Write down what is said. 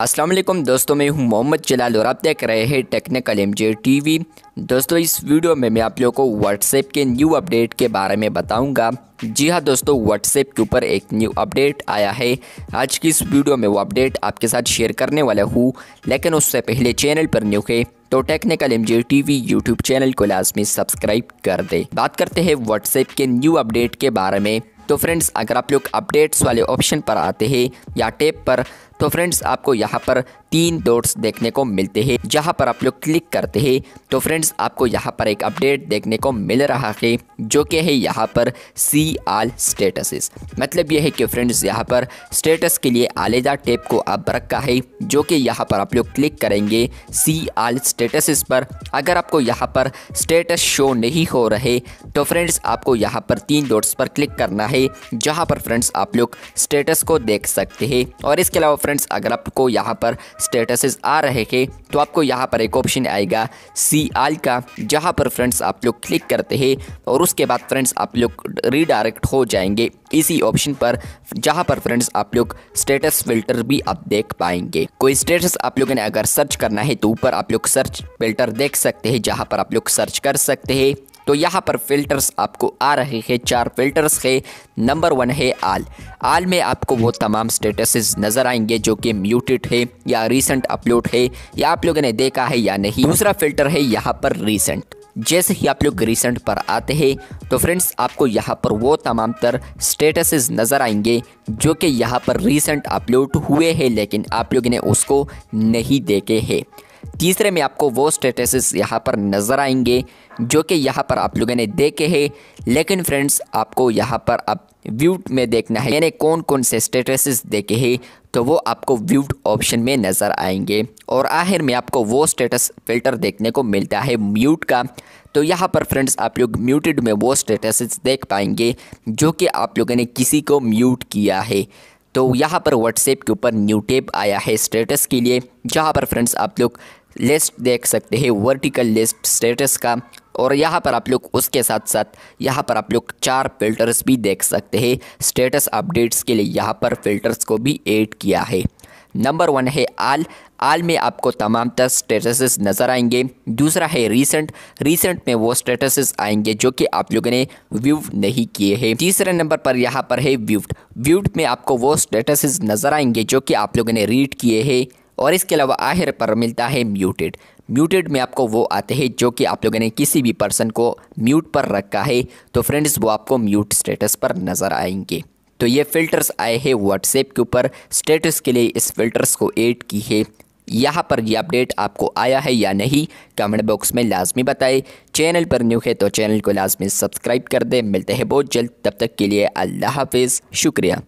अस्सलाम वालेकुम दोस्तों, मैं हूं मोहम्मद जलाल और आप देख रहे हैं टेक्निकल एमजे टीवी। दोस्तों, इस वीडियो में मैं आप लोगों को व्हाट्सएप के न्यू अपडेट के बारे में बताऊंगा। जी हां दोस्तों, व्हाट्सएप के ऊपर एक न्यू अपडेट आया है। आज की इस वीडियो में वो अपडेट आपके साथ शेयर करने वाला हूं, लेकिन उससे पहले चैनल पर न्यू है तो technical MJ TV YouTube channel को लाजमी सब्सक्राइब कर दे। बात करते हैं व्हाट्सएप के न्यू अपडेट के बारे में। तो फ्रेंड्स, अगर आप लोग अपडेट्स वाले ऑप्शन पर आते हैं या टैब पर, तो फ्रेंड्स आपको यहाँ पर 3 डॉट्स देखने को मिलते हैं। जहाँ पर आप लोग क्लिक करते हैं तो फ्रेंड्स आपको यहाँ पर एक अपडेट देखने को मिल रहा है, जो कि है यहाँ पर सी ऑल स्टेटसेस। मतलब यह है कि फ्रेंड्स यहाँ पर स्टेटस के लिए आलेदा टैब को आप रखा है, जो कि यहाँ पर आप लोग क्लिक करेंगे सी ऑल स्टेटसेस पर। अगर आपको यहाँ पर स्टेटस शो नहीं हो रहे तो फ्रेंड्स आपको यहाँ पर 3 डॉट्स पर क्लिक करना है, जहाँ पर फ्रेंड्स आप लोग स्टेटस को देख सकते हैं। और इसके अलावा फ्रेंड्स अगर आपको यहाँ पर स्टेटसेस आ रहे हैं तो आपको यहाँ पर एक ऑप्शन आएगा सी ऑल का, जहाँ पर फ्रेंड्स आप लोग क्लिक करते हैं और उसके बाद फ्रेंड्स आप लोग रीडायरेक्ट हो जाएंगे इसी ऑप्शन पर, जहाँ पर फ्रेंड्स आप लोग स्टेटस फिल्टर भी आप देख पाएंगे। कोई स्टेटस आप लोगों ने अगर सर्च करना है तो ऊपर आप लोग सर्च फिल्टर देख सकते हैं, जहाँ पर आप लोग सर्च कर सकते हैं। तो यहाँ पर फिल्टर्स आपको आ रहे हैं, 4 फिल्टर्स है। नंबर 1 है आल में आपको वो तमाम स्टेटसेस नज़र आएंगे जो कि म्यूटेड है या रीसेंट अपलोड है या आप लोगों ने देखा है या नहीं। दूसरा फिल्टर है यहाँ पर रीसेंट। जैसे ही आप लोग रीसेंट पर आते हैं तो फ्रेंड्स आपको यहाँ पर वो तमाम तर स्टेटसेस नज़र आएंगे जो कि यहाँ पर रीसेंट अपलोड हुए हैं, लेकिन आप लोगों ने उसको नहीं देखे हैं। तीसरे में आपको वो स्टेटसेस यहाँ पर नज़र आएंगे जो कि यहाँ पर आप लोगों ने देखे हैं, लेकिन फ्रेंड्स आपको यहाँ पर अब व्यूड में देखना है, यानी कौन कौन से स्टेटसेस देखे हैं, तो वो आपको व्यूड ऑप्शन में नज़र आएंगे। और आखिर में आपको वो स्टेटस फिल्टर देखने को मिलता है म्यूट का। तो यहाँ पर फ्रेंड्स आप लोग म्यूटेड में वो स्टेटसेस देख पाएंगे जो कि आप लोगों ने किसी को म्यूट किया है। तो यहाँ पर व्हाट्सएप के ऊपर न्यू टैब आया है स्टेटस के लिए, जहाँ पर फ्रेंड्स आप लोग लिस्ट देख सकते हैं, वर्टिकल लिस्ट स्टेटस का। और यहाँ पर आप लोग उसके साथ साथ यहाँ पर आप लोग 4 फिल्टर्स भी देख सकते हैं। स्टेटस अपडेट्स के लिए यहाँ पर फिल्टर्स को भी ऐड किया है। नंबर 1 है आल में आपको तमाम तर स्टेटसेस नज़र आएंगे। दूसरा है रीसेंट में वो स्टेटसेस आएंगे जो कि आप लोगों ने व्यू नहीं किए हैं। तीसरे नंबर पर यहाँ पर है व्यूड में आपको वो स्टेटसेस नज़र आएंगे जो कि आप लोगों ने रीड किए हैं। और इसके अलावा आखिर पर मिलता है म्यूटेड में आपको वो आते हैं जो कि आप लोगों ने किसी भी पर्सन को म्यूट पर रखा है, तो फ्रेंड्स वो आपको म्यूट स्टेटस पर नज़र आएंगे। तो ये फ़िल्टर्स आए हैं व्हाट्सएप के ऊपर, स्टेटस के लिए इस फिल्टर्स को ऐड की है। यहाँ पर ये अपडेट आपको आया है या नहीं, कमेंट बॉक्स में लाजमी बताएं। चैनल पर न्यू है तो चैनल को लाजमी सब्सक्राइब कर दें। मिलते हैं बहुत जल्द, तब तक के लिए अल्लाह हाफिज़, शुक्रिया।